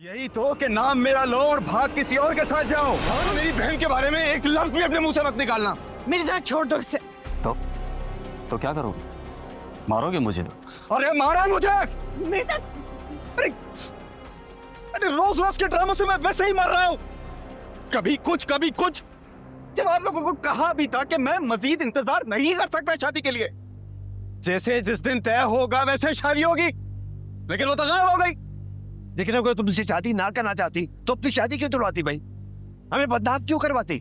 यही तो कि नाम मेरा लो और भाग किसी और के साथ जाओ। और मेरी बहन के बारे में एक लफ्ज भी अपने मुंह से मत निकालना। मेरे साथ छोड़ दो इसे। तो क्या करोगे? मारोगे मुझे? अरे मारा मुझे। मेरे साथ अरे रोज रोज के ड्रामों से मैं वैसे ही मर रहा हूँ। कभी कुछ कभी कुछ। जब आप लोगों को कहा भी था कि मैं मजीद इंतजार नहीं कर सकता शादी के लिए, जैसे जिस दिन तय होगा वैसे शादी होगी, लेकिन वो तो गायब हो गई। लेकिन अगर तुमसे शादी ना करना चाहती तो अपनी शादी क्यों तुड़वाती भाई? हमें बदनाम क्यों करवाती?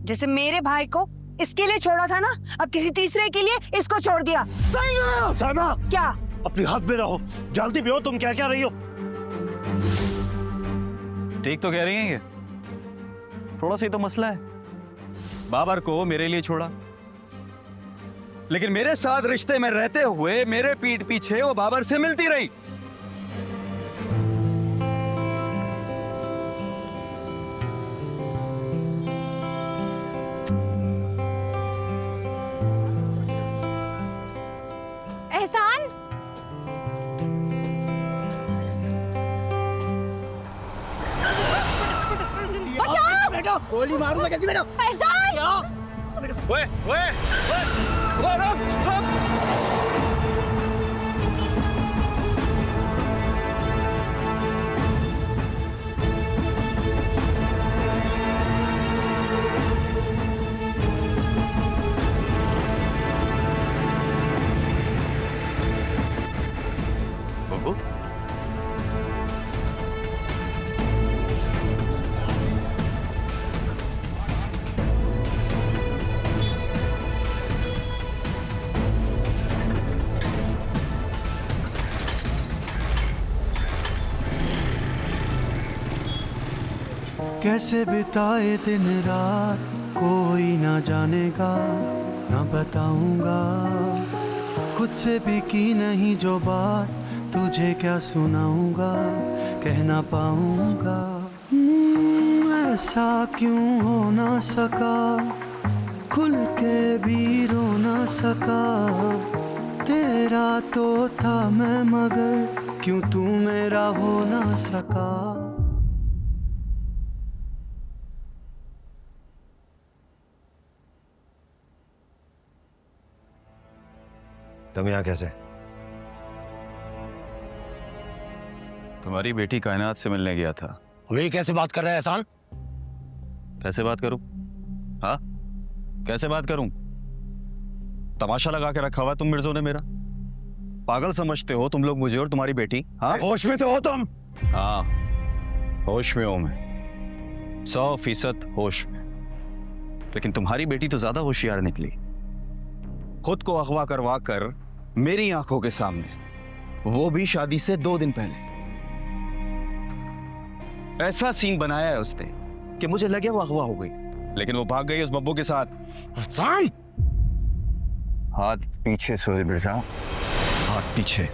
जैसे मेरे भाई को इसके लिए छोड़ा था ना, अब किसी तीसरे के लिए इसको छोड़ दिया। साइमा, क्या? अपनी हद में रहो। जानती भी हो तुम क्या क्या रही हो। ठीक तो कह रही हैं ये। थोड़ा सा ही तो मसला है। बाबर को मेरे लिए छोड़ा, लेकिन मेरे साथ रिश्ते में रहते हुए मेरे पीठ पीछे वो बाबर से मिलती रही। एहसान, बेटा गोली मारूंगा जल्दी बेटा। एहसान! ओए, ओए, ओए, ओए, रुक, रुक। बब्बू कैसे बिताए दिन रात कोई ना जानेगा, ना बताऊंगा खुद से भी की नहीं जो बात, तुझे क्या सुनाऊंगा, कह ना पाऊंगा। ऐसा क्यों हो ना सका, खुल के भी रो ना सका। तेरा तो था मैं मगर क्यों तू मेरा हो ना सका। तुम यहाँ कैसे? तुम्हारी बेटी कायनात से मिलने गया था। अभी कैसे बात कर रहा है एहसान? कैसे बात करूं? हाँ, कैसे बात करूं? तमाशा लगा के रखा हुआ तुम मिर्जों ने मेरा। पागल समझते हो तुम लोग मुझे और तुम्हारी बेटी। हाँ, होश में तो हो तुम? हाँ, होश में हूं मैं, 100% होश में। लेकिन तुम्हारी बेटी तो ज्यादा होशियार निकली। खुद को अगवा करवा कर मेरी आंखों के सामने, वो भी शादी से 2 दिन पहले, ऐसा सीन बनाया है उसने कि मुझे लगे वो अगवा हो गई, लेकिन वो भाग गई उस बब्बू के साथ। एहसान! हाथ पीछे सोए मिर्जा, हाथ पीछे।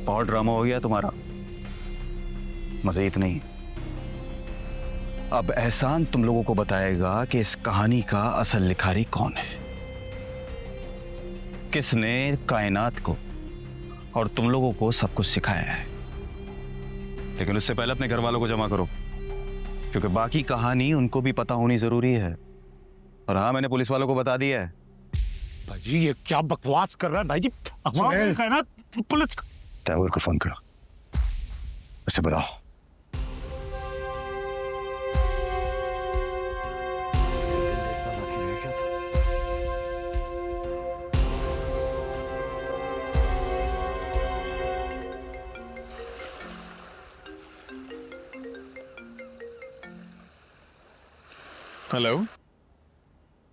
और ड्रामा हो गया तुम्हारा, मजीद नहीं। अब एहसान तुम लोगों को बताएगा कि इस कहानी का असल लिखारी कौन है, किसने कायनात को और तुम लोगों को सब कुछ सिखाया है। लेकिन उससे पहले अपने घर वालों को जमा करो, क्योंकि बाकी कहानी उनको भी पता होनी जरूरी है। और हाँ, मैंने पुलिस वालों को बता दिया है। भाई जी ये क्या बकवास कर रहा है भाई जी? अखबार कायनात पुलिस। तैमूर को फोन करो, उससे बताओ। हेलो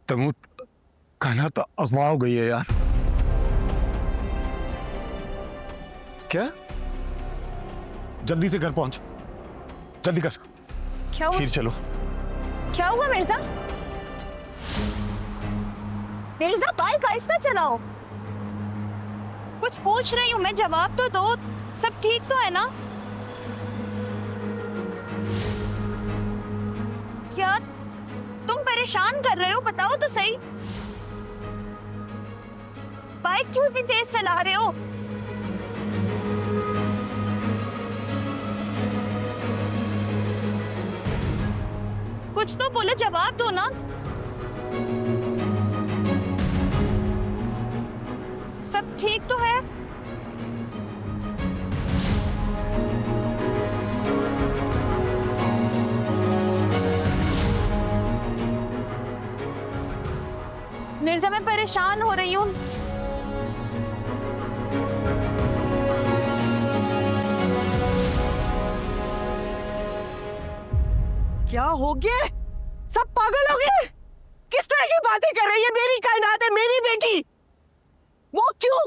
तैमूर, कायनात अगवा हो गई है यार। क्या? जल्दी से घर पहुंच, जल्दी कर। क्या हुआ? फिर चलो। क्या हुआ मिर्जा? मिर्जा बाइक आहिस्ता चलाओ। कुछ पूछ रही हूँ मैं, जवाब तो दो। सब ठीक तो है ना? क्या तुम परेशान कर रहे हो? बताओ तो सही। बाइक क्यों इतनी तेज चला रहे हो? कुछ तो बोले, जवाब दो ना। सब ठीक तो है? मिर्जा मैं परेशान हो रही हूँ। क्या हो गया? सब पागल हो गए? किस तरह की बातें कर रही है? मेरी कायनात है, मेरी बेटी। वो क्यों?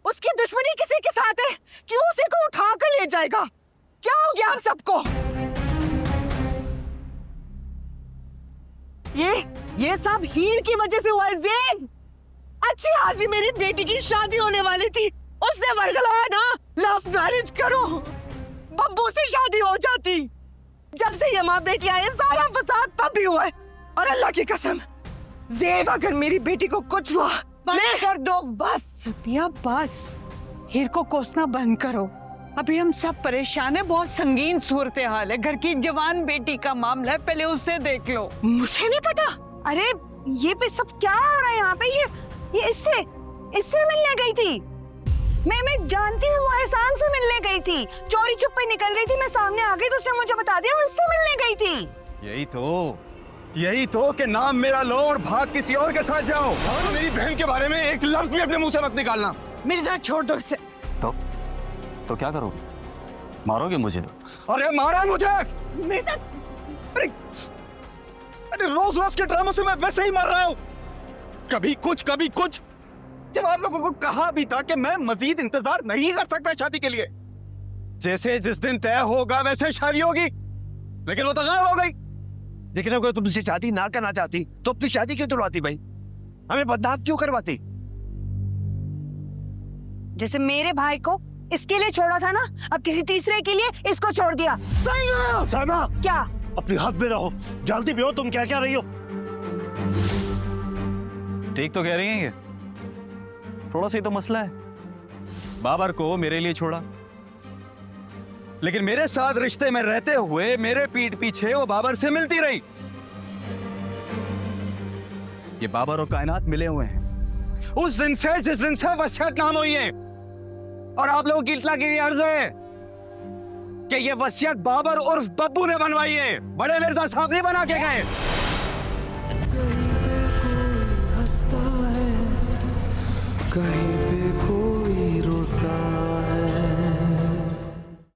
उसकी दुश्मनी किसी के साथ है? क्यों उसी को उठा कर ले जाएगा? क्या हो गया आप सबको? ये सब हीर की वजह से हुआ है ज़ेन। अच्छी हाजी मेरी बेटी की शादी होने वाली थी, उसने वर्गलाया ना, लव मैरिज करो, बब्बू से शादी हो जाती। जब से ये माँ बेटी आए सारा फसाद तब भी हुआ है। और अल्लाह की कसम, ज़ेब अगर मेरी बेटी को कुछ हुआ मैं कर दो। बस सफिया बस, हीर को कोसना बंद करो। अभी हम सब परेशान है, बहुत संगीन सूरत हाल है। घर की जवान बेटी का मामला है, पहले उसे देख लो। मुझे नहीं पता। अरे ये पे सब क्या हो रहा है यहाँ पे? ये इससे मिलने गई थी। मैं जानती हूँ, एहसान से मिलने गई थी। चोरी छुपे निकल रही थी, मैं सामने आ गई तो उसने मुझे बता दिया, उससे मिलने गई थी। यही तो कि नाम मेरा लो और भाग किसी और के साथ जाओ। और मेरी बहन के बारे में एक लफ्ज भी अपने मुंह से मत निकालना। मेरे साथ छोड़ दो इसे। तो क्या करोगे? मारोगे मुझे? अरे मारा मुझे। मेरे साथ अरे रोज रोज के ड्रामों से मैं वैसे ही मर रहा हूँ। कभी कुछ कभी कुछ। जब आप लोगों को कहा भी था कि मैं मजीद इंतजार नहीं कर सकता शादी के लिए। जैसे जिस दिन तय होगा वैसे शादी होगी, लेकिन वो तो गायब हो गई। लेकिन अगर तुमसे शादी ना करना चाहती तो अपनी शादी क्यों तुड़वाती भाई? हमें बदनाम क्यों करवाती? जैसे मेरे भाई को इसके लिए छोड़ा था ना, अब किसी तीसरे के लिए इसको छोड़ दिया। सही है साइमा, क्या? अपनी हद में रहो। जानती भी हो तुम क्या क्या रही हो। ठीक तो कह रही हैं ये। थोड़ा सा ही तो मसला है। बाबर को मेरे लिए छोड़ा, लेकिन मेरे साथ रिश्ते में रहते हुए मेरे पीठ पीछे वो बाबर से मिलती रही। ये बाबर और कायनात मिले हुए हैं उस दिन से जिस दिन से वसीयत नाम हुई है। और आप लोगों की इत्तला की भी अर्ज है कि ये वसीयत बाबर उर्फ बब्बू ने बनवाई है, बड़े मिर्जा साहब नहीं बना के गए। कहीं